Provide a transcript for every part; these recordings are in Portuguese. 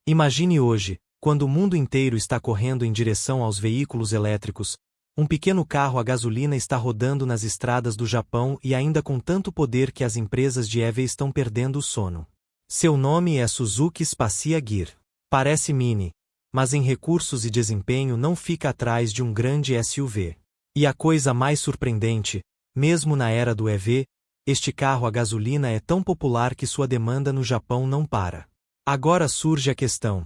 Imagine hoje, quando o mundo inteiro está correndo em direção aos veículos elétricos, um pequeno carro a gasolina está rodando nas estradas do Japão e ainda com tanto poder que as empresas de EV estão perdendo o sono. Seu nome é Suzuki Spacia Gear. Parece mini, mas em recursos e desempenho não fica atrás de um grande SUV. E a coisa mais surpreendente, mesmo na era do EV, este carro a gasolina é tão popular que sua demanda no Japão não para. Agora surge a questão: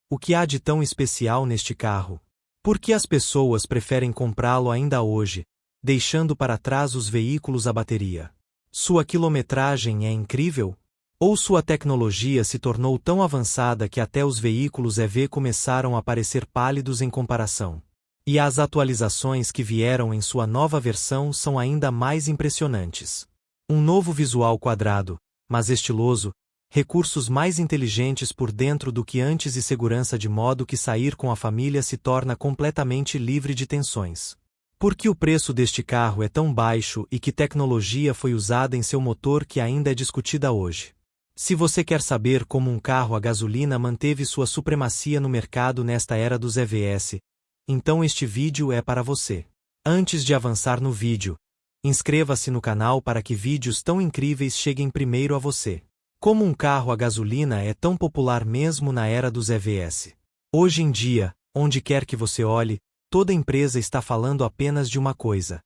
o que há de tão especial neste carro? Por que as pessoas preferem comprá-lo ainda hoje, deixando para trás os veículos a bateria? Sua quilometragem é incrível? Ou sua tecnologia se tornou tão avançada que até os veículos EV começaram a parecer pálidos em comparação? E as atualizações que vieram em sua nova versão são ainda mais impressionantes. Um novo visual quadrado, mas estiloso, recursos mais inteligentes por dentro do que antes e segurança de modo que sair com a família se torna completamente livre de tensões. Por que o preço deste carro é tão baixo e que tecnologia foi usada em seu motor que ainda é discutida hoje? Se você quer saber como um carro a gasolina manteve sua supremacia no mercado nesta era dos EVs, então este vídeo é para você. Antes de avançar no vídeo, inscreva-se no canal para que vídeos tão incríveis cheguem primeiro a você. Como um carro a gasolina é tão popular mesmo na era dos EVs? Hoje em dia, onde quer que você olhe, toda empresa está falando apenas de uma coisa: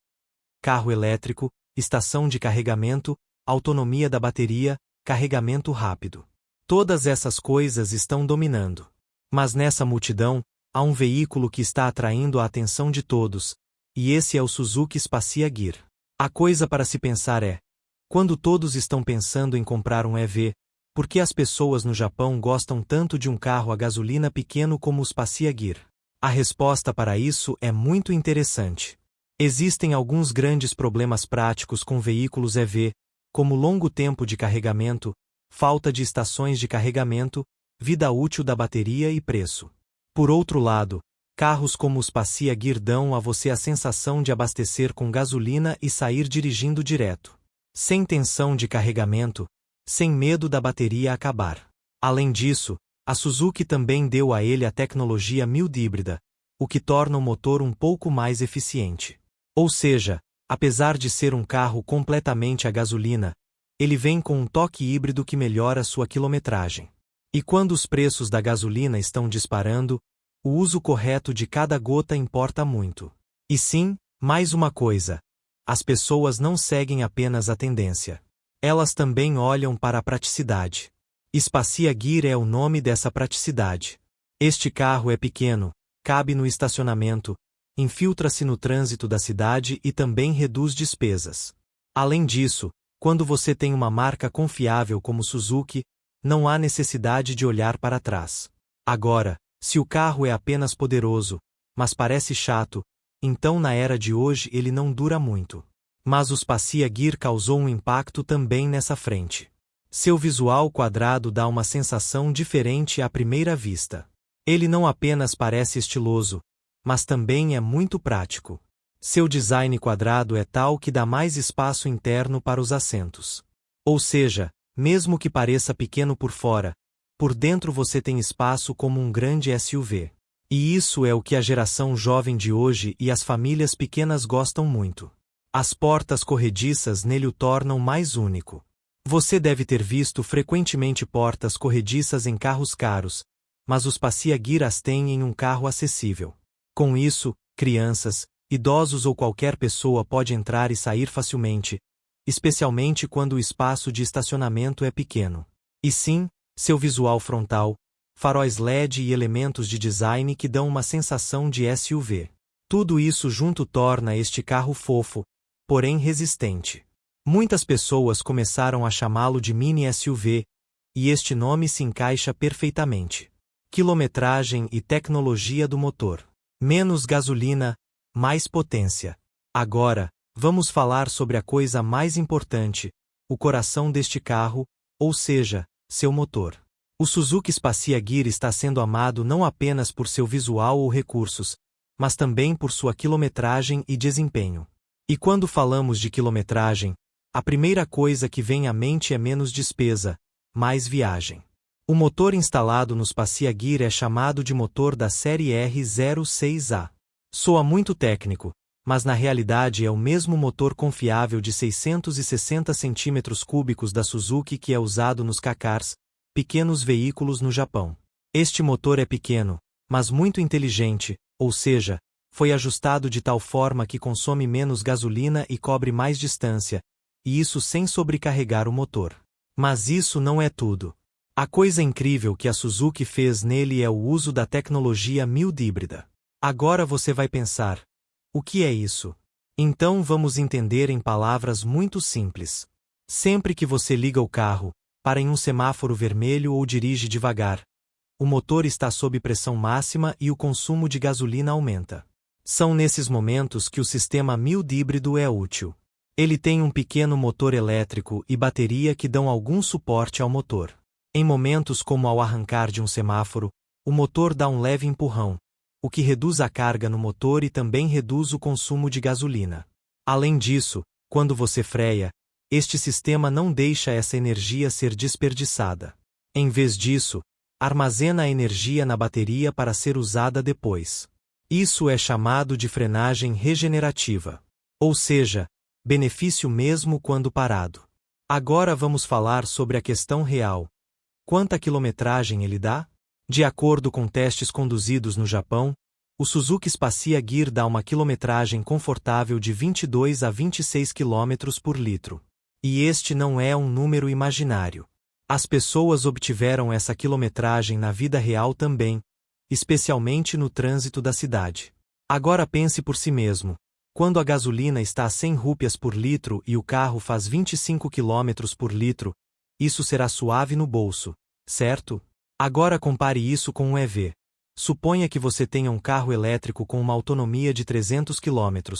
carro elétrico, estação de carregamento, autonomia da bateria, carregamento rápido. Todas essas coisas estão dominando. Mas nessa multidão, há um veículo que está atraindo a atenção de todos, e esse é o Suzuki Spacia Gear. A coisa para se pensar é: quando todos estão pensando em comprar um EV, por que as pessoas no Japão gostam tanto de um carro a gasolina pequeno como o Spacia Gear? A resposta para isso é muito interessante. Existem alguns grandes problemas práticos com veículos EV, como longo tempo de carregamento, falta de estações de carregamento, vida útil da bateria e preço. Por outro lado, carros como o Spacia Gear dão a você a sensação de abastecer com gasolina e sair dirigindo direto, sem tensão de carregamento, sem medo da bateria acabar. Além disso, a Suzuki também deu a ele a tecnologia mild híbrida, o que torna o motor um pouco mais eficiente. Ou seja, apesar de ser um carro completamente a gasolina, ele vem com um toque híbrido que melhora sua quilometragem. E quando os preços da gasolina estão disparando, o uso correto de cada gota importa muito. E sim, mais uma coisa: as pessoas não seguem apenas a tendência. Elas também olham para a praticidade. Spacia Gear é o nome dessa praticidade. Este carro é pequeno, cabe no estacionamento, infiltra-se no trânsito da cidade e também reduz despesas. Além disso, quando você tem uma marca confiável como Suzuki, não há necessidade de olhar para trás. Agora, se o carro é apenas poderoso, mas parece chato, então na era de hoje ele não dura muito. Mas o Spacia Gear causou um impacto também nessa frente. Seu visual quadrado dá uma sensação diferente à primeira vista. Ele não apenas parece estiloso, mas também é muito prático. Seu design quadrado é tal que dá mais espaço interno para os assentos. Ou seja, mesmo que pareça pequeno por fora, por dentro você tem espaço como um grande SUV. E isso é o que a geração jovem de hoje e as famílias pequenas gostam muito. As portas corrediças nele o tornam mais único. Você deve ter visto frequentemente portas corrediças em carros caros, mas os Spacia Gear as têm em um carro acessível. Com isso, crianças, idosos ou qualquer pessoa pode entrar e sair facilmente, especialmente quando o espaço de estacionamento é pequeno. E sim, seu visual frontal, faróis LED e elementos de design que dão uma sensação de SUV. Tudo isso junto torna este carro fofo, porém resistente. Muitas pessoas começaram a chamá-lo de mini SUV, e este nome se encaixa perfeitamente. Quilometragem e tecnologia do motor. Menos gasolina, mais potência. Agora, vamos falar sobre a coisa mais importante, o coração deste carro, ou seja, seu motor. O Suzuki Spacia Gear está sendo amado não apenas por seu visual ou recursos, mas também por sua quilometragem e desempenho. E quando falamos de quilometragem, a primeira coisa que vem à mente é menos despesa, mais viagem. O motor instalado nos Passia Gear é chamado de motor da série R06A. Soa muito técnico, mas na realidade é o mesmo motor confiável de 660 cm3 da Suzuki que é usado nos K-Cars, pequenos veículos no Japão. Este motor é pequeno, mas muito inteligente, ou seja, foi ajustado de tal forma que consome menos gasolina e cobre mais distância, e isso sem sobrecarregar o motor. Mas isso não é tudo. A coisa incrível que a Suzuki fez nele é o uso da tecnologia mild híbrida. Agora você vai pensar: o que é isso? Então vamos entender em palavras muito simples. Sempre que você liga o carro, para em um semáforo vermelho ou dirige devagar, o motor está sob pressão máxima e o consumo de gasolina aumenta. São nesses momentos que o sistema mild híbrido é útil. Ele tem um pequeno motor elétrico e bateria que dão algum suporte ao motor. Em momentos como ao arrancar de um semáforo, o motor dá um leve empurrão, o que reduz a carga no motor e também reduz o consumo de gasolina. Além disso, quando você freia, este sistema não deixa essa energia ser desperdiçada. Em vez disso, armazena a energia na bateria para ser usada depois. Isso é chamado de frenagem regenerativa. Ou seja, benefício mesmo quando parado. Agora vamos falar sobre a questão real. Quanta quilometragem ele dá? De acordo com testes conduzidos no Japão, o Suzuki Passia Gear dá uma quilometragem confortável de 22 a 26 km por litro. E este não é um número imaginário. As pessoas obtiveram essa quilometragem na vida real também, especialmente no trânsito da cidade. Agora pense por si mesmo. Quando a gasolina está a 100 rúpias por litro e o carro faz 25 km por litro, isso será suave no bolso, certo? Agora compare isso com um EV. Suponha que você tenha um carro elétrico com uma autonomia de 300 km,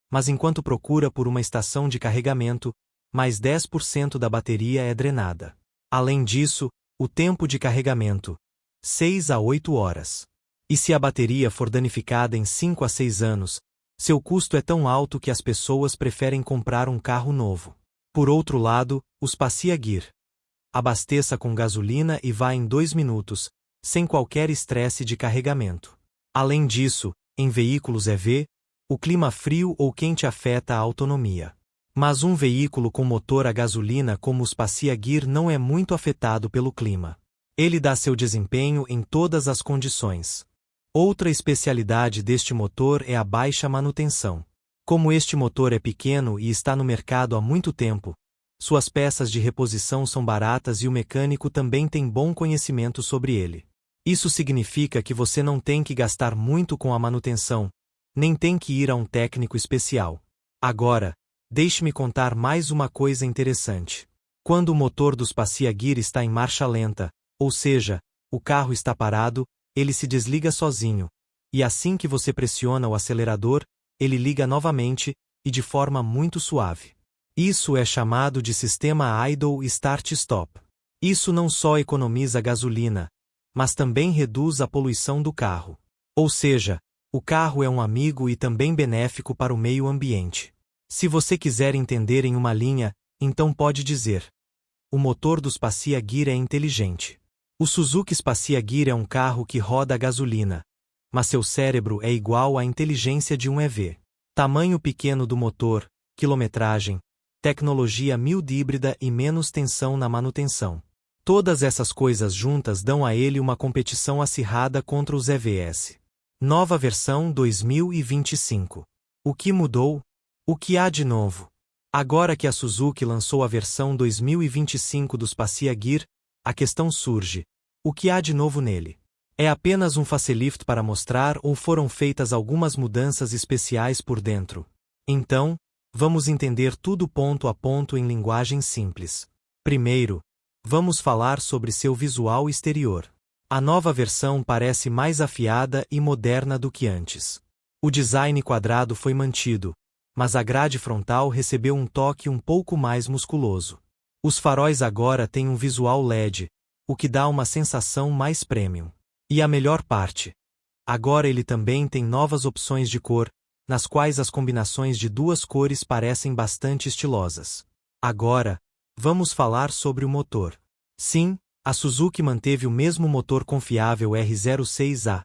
mas enquanto procura por uma estação de carregamento, mais 10% da bateria é drenada. Além disso, o tempo de carregamento, 6 a 8 horas. E se a bateria for danificada em 5 a 6 anos, seu custo é tão alto que as pessoas preferem comprar um carro novo. Por outro lado, os Passia Gear. Abasteça com gasolina e vá em 2 minutos, sem qualquer estresse de carregamento. Além disso, em veículos EV, o clima frio ou quente afeta a autonomia. Mas um veículo com motor a gasolina como os Passia Gear não é muito afetado pelo clima. Ele dá seu desempenho em todas as condições. Outra especialidade deste motor é a baixa manutenção. Como este motor é pequeno e está no mercado há muito tempo, suas peças de reposição são baratas e o mecânico também tem bom conhecimento sobre ele. Isso significa que você não tem que gastar muito com a manutenção, nem tem que ir a um técnico especial. Agora, deixe-me contar mais uma coisa interessante. Quando o motor dos Passia Gear está em marcha lenta, ou seja, o carro está parado, ele se desliga sozinho, e assim que você pressiona o acelerador, ele liga novamente, e de forma muito suave. Isso é chamado de sistema Idle Start-Stop. Isso não só economiza gasolina, mas também reduz a poluição do carro. Ou seja, o carro é um amigo e também benéfico para o meio ambiente. Se você quiser entender em uma linha, então pode dizer: o motor dos Passia Gear é inteligente. O Suzuki Passia Gear é um carro que roda a gasolina, mas seu cérebro é igual à inteligência de um EV. Tamanho pequeno do motor, quilometragem, tecnologia mild híbrida e menos tensão na manutenção. Todas essas coisas juntas dão a ele uma competição acirrada contra os EVs. Nova versão 2025. O que mudou? O que há de novo? Agora que a Suzuki lançou a versão 2025 dos Passia Gear, a questão surge: o que há de novo nele? É apenas um facelift para mostrar ou foram feitas algumas mudanças especiais por dentro? Então, vamos entender tudo ponto a ponto em linguagem simples. Primeiro, vamos falar sobre seu visual exterior. A nova versão parece mais afiada e moderna do que antes. O design quadrado foi mantido, mas a grade frontal recebeu um toque um pouco mais musculoso. Os faróis agora têm um visual LED, o que dá uma sensação mais premium. E a melhor parte: agora ele também tem novas opções de cor, nas quais as combinações de duas cores parecem bastante estilosas. Agora, vamos falar sobre o motor. Sim, A Suzuki manteve o mesmo motor confiável R06A,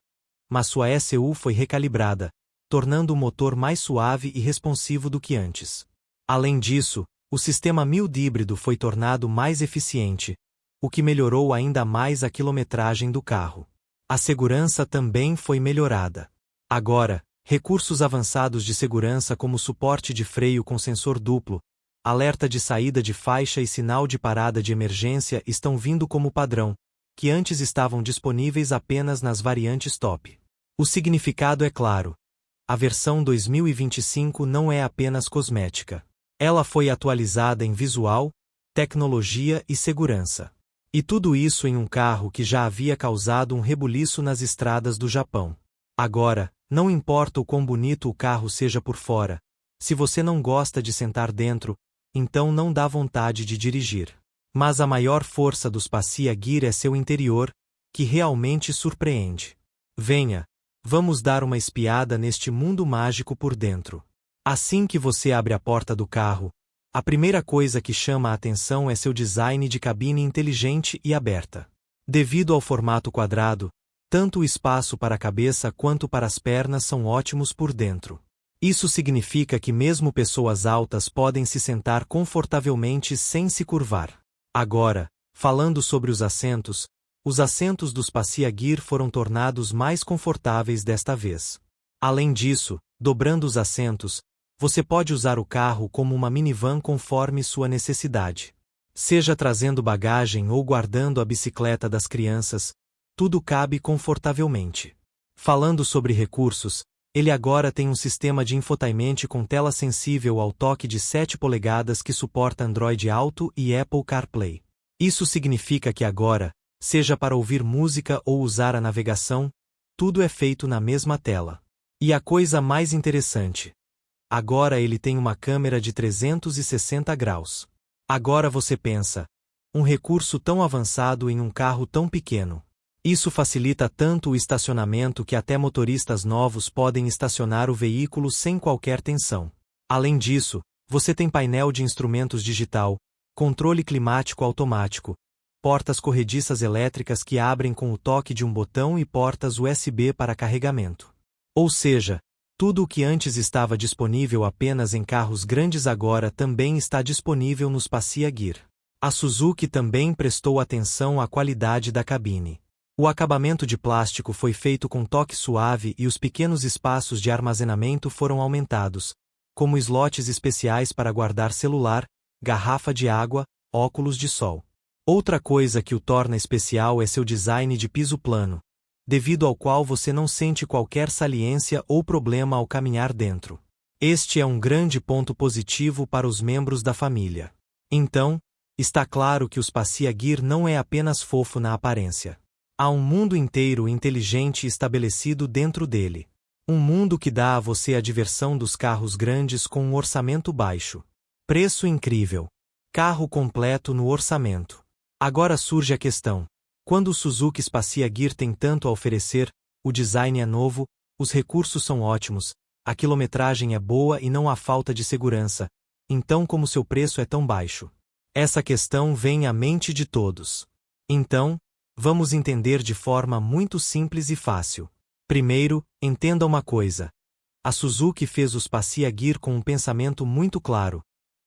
mas sua ECU foi recalibrada, tornando o motor mais suave e responsivo do que antes. Além disso, o sistema mild híbrido foi tornado mais eficiente, o que melhorou ainda mais a quilometragem do carro. A segurança também foi melhorada. Agora, recursos avançados de segurança como suporte de freio com sensor duplo, alerta de saída de faixa e sinal de parada de emergência estão vindo como padrão, que antes estavam disponíveis apenas nas variantes top. O significado é claro. A versão 2025 não é apenas cosmética. Ela foi atualizada em visual, tecnologia e segurança. E tudo isso em um carro que já havia causado um rebuliço nas estradas do Japão. Agora, não importa o quão bonito o carro seja por fora, se você não gosta de sentar dentro, então não dá vontade de dirigir. Mas a maior força dos Passia Gear é seu interior, que realmente surpreende. Venha, vamos dar uma espiada neste mundo mágico por dentro. Assim que você abre a porta do carro, a primeira coisa que chama a atenção é seu design de cabine inteligente e aberta. Devido ao formato quadrado, tanto o espaço para a cabeça quanto para as pernas são ótimos por dentro. Isso significa que mesmo pessoas altas podem se sentar confortavelmente sem se curvar. Agora, falando sobre os assentos dos Passia Gear foram tornados mais confortáveis desta vez. Além disso, dobrando os assentos, você pode usar o carro como uma minivan conforme sua necessidade. Seja trazendo bagagem ou guardando a bicicleta das crianças, tudo cabe confortavelmente. Falando sobre recursos, ele agora tem um sistema de infotainment com tela sensível ao toque de 7 polegadas que suporta Android Auto e Apple CarPlay. Isso significa que agora, seja para ouvir música ou usar a navegação, tudo é feito na mesma tela. E a coisa mais interessante, agora ele tem uma câmera de 360 graus. Agora você pensa, um recurso tão avançado em um carro tão pequeno. Isso facilita tanto o estacionamento que até motoristas novos podem estacionar o veículo sem qualquer tensão. Além disso, você tem painel de instrumentos digital, controle climático automático, portas corrediças elétricas que abrem com o toque de um botão e portas USB para carregamento. Ou seja, tudo o que antes estava disponível apenas em carros grandes agora também está disponível nos Passia Gear. A Suzuki também prestou atenção à qualidade da cabine. O acabamento de plástico foi feito com toque suave e os pequenos espaços de armazenamento foram aumentados, como slots especiais para guardar celular, garrafa de água, óculos de sol. Outra coisa que o torna especial é seu design de piso plano, devido ao qual você não sente qualquer saliência ou problema ao caminhar dentro. Este é um grande ponto positivo para os membros da família. Então, está claro que os Passia Gear não é apenas fofo na aparência. Há um mundo inteiro inteligente estabelecido dentro dele. Um mundo que dá a você a diversão dos carros grandes com um orçamento baixo. Preço incrível. Carro completo no orçamento. Agora surge a questão. Quando o Suzuki Passia Gear tem tanto a oferecer, o design é novo, os recursos são ótimos, a quilometragem é boa e não há falta de segurança, então como seu preço é tão baixo? Essa questão vem à mente de todos. Então, vamos entender de forma muito simples e fácil. Primeiro, entenda uma coisa. A Suzuki fez os Passia Gear com um pensamento muito claro.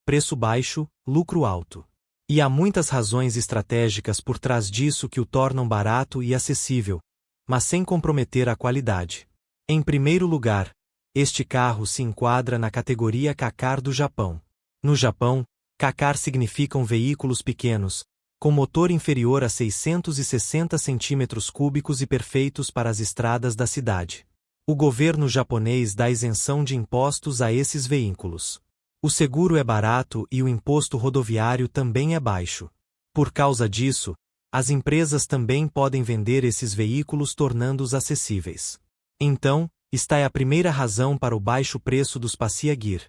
Preço baixo, lucro alto. E há muitas razões estratégicas por trás disso que o tornam barato e acessível, mas sem comprometer a qualidade. Em primeiro lugar, este carro se enquadra na categoria Kei-Car do Japão. No Japão, Kei-Car significam veículos pequenos, com motor inferior a 660 cm3 e perfeitos para as estradas da cidade. O governo japonês dá isenção de impostos a esses veículos. O seguro é barato e o imposto rodoviário também é baixo. Por causa disso, as empresas também podem vender esses veículos tornando-os acessíveis. Então, está a primeira razão para o baixo preço dos Passia Gear.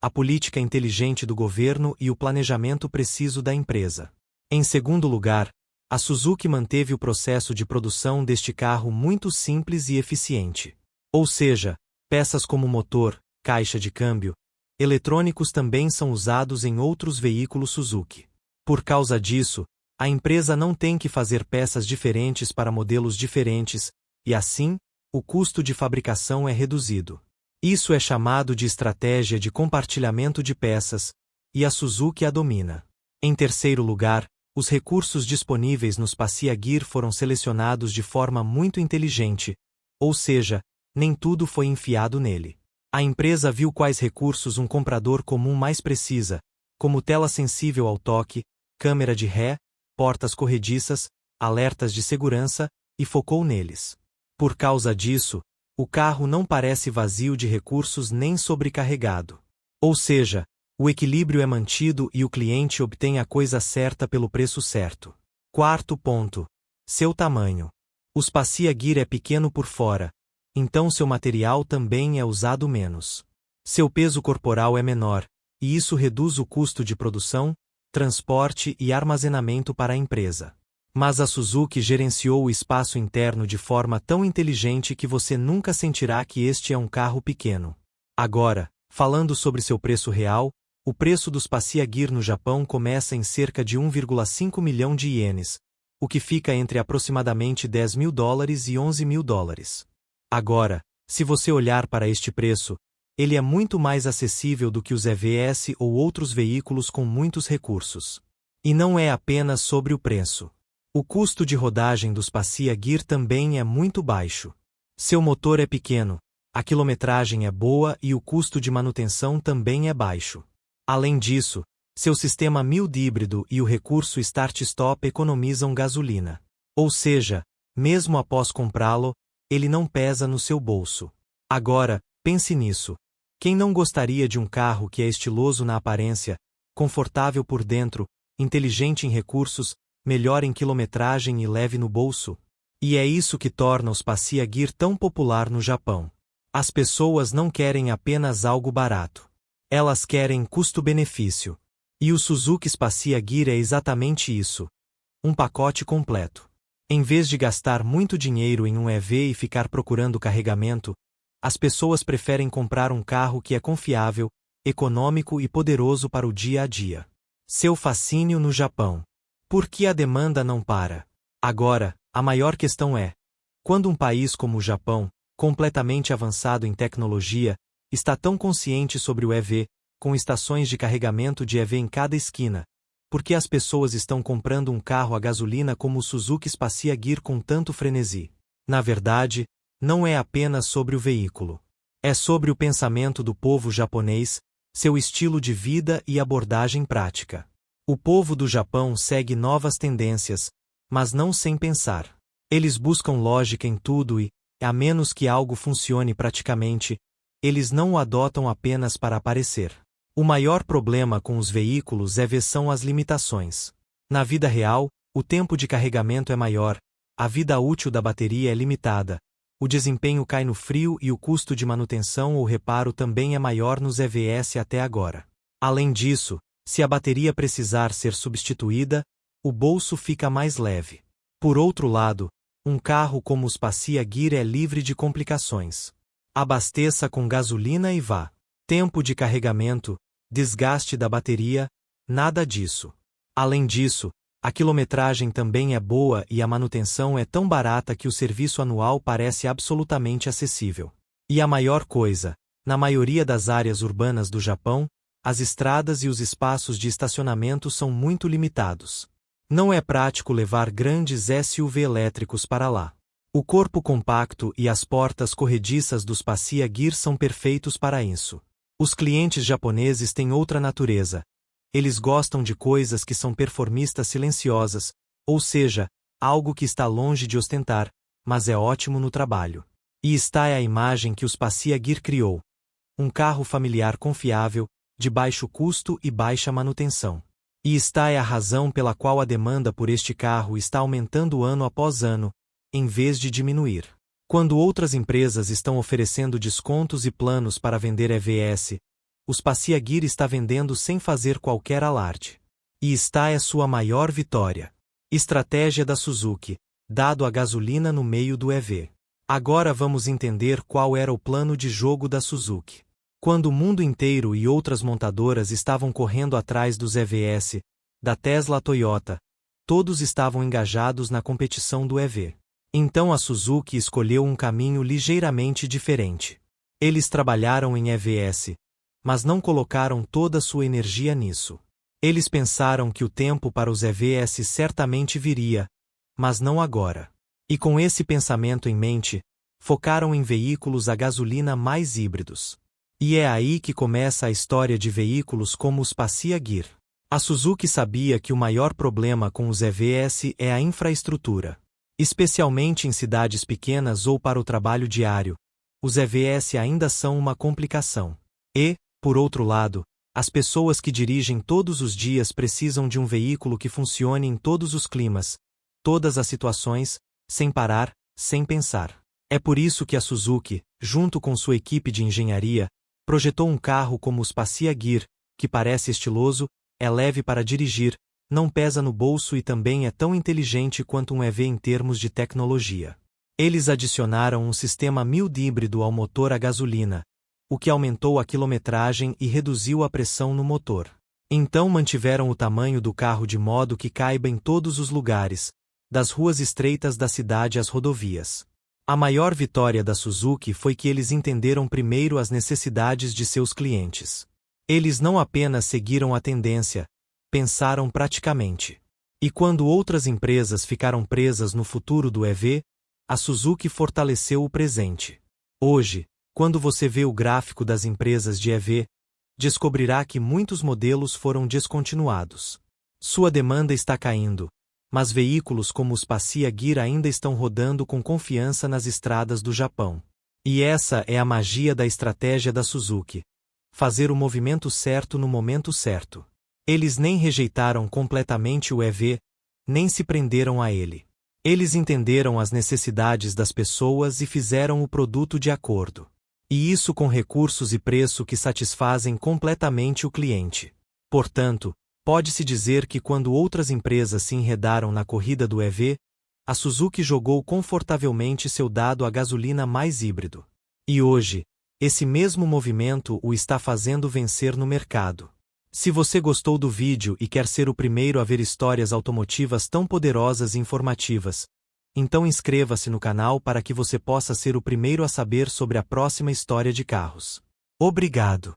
A política inteligente do governo e o planejamento preciso da empresa. Em segundo lugar, a Suzuki manteve o processo de produção deste carro muito simples e eficiente. Ou seja, peças como motor, caixa de câmbio, eletrônicos também são usados em outros veículos Suzuki. Por causa disso, A empresa não tem que fazer peças diferentes para modelos diferentes, e assim, o custo de fabricação é reduzido. Isso é chamado de estratégia de compartilhamento de peças, e a Suzuki a domina. Em terceiro lugar, os recursos disponíveis nos Passeia Gear foram selecionados de forma muito inteligente, ou seja, nem tudo foi enfiado nele. A empresa viu quais recursos um comprador comum mais precisa, como tela sensível ao toque, câmera de ré, portas corrediças, alertas de segurança, e focou neles. Por causa disso, o carro não parece vazio de recursos nem sobrecarregado. Ou seja, o equilíbrio é mantido e o cliente obtém a coisa certa pelo preço certo. Quarto ponto. Seu tamanho. Os Passeia Gear é pequeno por fora, então seu material também é usado menos. Seu peso corporal é menor, e isso reduz o custo de produção, transporte e armazenamento para a empresa. Mas a Suzuki gerenciou o espaço interno de forma tão inteligente que você nunca sentirá que este é um carro pequeno. Agora, falando sobre seu preço real, o preço dos Passeia Gear no Japão começa em cerca de 1,5 milhão de ienes, o que fica entre aproximadamente $10.000 e $11.000. Agora, se você olhar para este preço, ele é muito mais acessível do que os EVS ou outros veículos com muitos recursos. E não é apenas sobre o preço. O custo de rodagem dos Passeia Gear também é muito baixo. Seu motor é pequeno, a quilometragem é boa e o custo de manutenção também é baixo. Além disso, seu sistema mild híbrido e o recurso Start-Stop economizam gasolina. Ou seja, mesmo após comprá-lo, ele não pesa no seu bolso. Agora, pense nisso. Quem não gostaria de um carro que é estiloso na aparência, confortável por dentro, inteligente em recursos, melhor em quilometragem e leve no bolso? E é isso que torna os Passeia Gear tão popular no Japão. As pessoas não querem apenas algo barato. Elas querem custo-benefício. E o Suzuki Passeia Gear é exatamente isso. Um pacote completo. Em vez de gastar muito dinheiro em um EV e ficar procurando carregamento, as pessoas preferem comprar um carro que é confiável, econômico e poderoso para o dia a dia. Seu fascínio no Japão. Por que a demanda não para? Agora, a maior questão é: quando um país como o Japão, completamente avançado em tecnologia, está tão consciente sobre o EV, com estações de carregamento de EV em cada esquina, por que as pessoas estão comprando um carro a gasolina como o Suzuki Passeia Gear com tanto frenesi? Na verdade, não é apenas sobre o veículo. É sobre o pensamento do povo japonês, seu estilo de vida e abordagem prática. O povo do Japão segue novas tendências, mas não sem pensar. Eles buscam lógica em tudo e, a menos que algo funcione praticamente, eles não o adotam apenas para aparecer. O maior problema com os veículos EV são as limitações. Na vida real, o tempo de carregamento é maior, a vida útil da bateria é limitada, o desempenho cai no frio e o custo de manutenção ou reparo também é maior nos EVS até agora. Além disso, se a bateria precisar ser substituída, o bolso fica mais leve. Por outro lado, um carro como os Passeia Gear é livre de complicações. Abasteça com gasolina e vá. Tempo de carregamento, desgaste da bateria, nada disso. Além disso, a quilometragem também é boa e a manutenção é tão barata que o serviço anual parece absolutamente acessível. E a maior coisa, na maioria das áreas urbanas do Japão, as estradas e os espaços de estacionamento são muito limitados. Não é prático levar grandes SUV elétricos para lá. O corpo compacto e as portas corrediças dos Passeia Gear são perfeitos para isso. Os clientes japoneses têm outra natureza. Eles gostam de coisas que são performistas silenciosas, ou seja, algo que está longe de ostentar, mas é ótimo no trabalho. E está é a imagem que os Passeia Gear criou. Um carro familiar confiável, de baixo custo e baixa manutenção. E está é a razão pela qual a demanda por este carro está aumentando ano após ano, em vez de diminuir. Quando outras empresas estão oferecendo descontos e planos para vender EVS, os Passeia Gear está vendendo sem fazer qualquer alarde. E está é sua maior vitória. Estratégia da Suzuki, dado a gasolina no meio do EV. Agora vamos entender qual era o plano de jogo da Suzuki. Quando o mundo inteiro e outras montadoras estavam correndo atrás dos EVS, da Tesla a Toyota, todos estavam engajados na competição do EV. Então a Suzuki escolheu um caminho ligeiramente diferente. Eles trabalharam em EVs, mas não colocaram toda sua energia nisso. Eles pensaram que o tempo para os EVs certamente viria, mas não agora. E com esse pensamento em mente, focaram em veículos a gasolina mais híbridos. E é aí que começa a história de veículos como os Passia Gear. A Suzuki sabia que o maior problema com os EVs é a infraestrutura. Especialmente em cidades pequenas ou para o trabalho diário, os EVs ainda são uma complicação. E, por outro lado, as pessoas que dirigem todos os dias precisam de um veículo que funcione em todos os climas, todas as situações, sem parar, sem pensar. É por isso que a Suzuki, junto com sua equipe de engenharia, projetou um carro como os Passia Gear, que parece estiloso, é leve para dirigir, não pesa no bolso e também é tão inteligente quanto um EV em termos de tecnologia. Eles adicionaram um sistema mild híbrido ao motor a gasolina, o que aumentou a quilometragem e reduziu a pressão no motor. Então mantiveram o tamanho do carro de modo que caiba em todos os lugares, das ruas estreitas da cidade às rodovias. A maior vitória da Suzuki foi que eles entenderam primeiro as necessidades de seus clientes. Eles não apenas seguiram a tendência, pensaram praticamente. E quando outras empresas ficaram presas no futuro do EV, a Suzuki fortaleceu o presente. Hoje, quando você vê o gráfico das empresas de EV, descobrirá que muitos modelos foram descontinuados. Sua demanda está caindo, mas veículos como os Passia Gear ainda estão rodando com confiança nas estradas do Japão. E essa é a magia da estratégia da Suzuki: fazer o movimento certo no momento certo. Eles nem rejeitaram completamente o EV, nem se prenderam a ele. Eles entenderam as necessidades das pessoas e fizeram o produto de acordo. E isso com recursos e preço que satisfazem completamente o cliente. Portanto, pode-se dizer que quando outras empresas se enredaram na corrida do EV, a Suzuki jogou confortavelmente seu dado à gasolina mais híbrido. E hoje, esse mesmo movimento o está fazendo vencer no mercado. Se você gostou do vídeo e quer ser o primeiro a ver histórias automotivas tão poderosas e informativas, então inscreva-se no canal para que você possa ser o primeiro a saber sobre a próxima história de carros. Obrigado!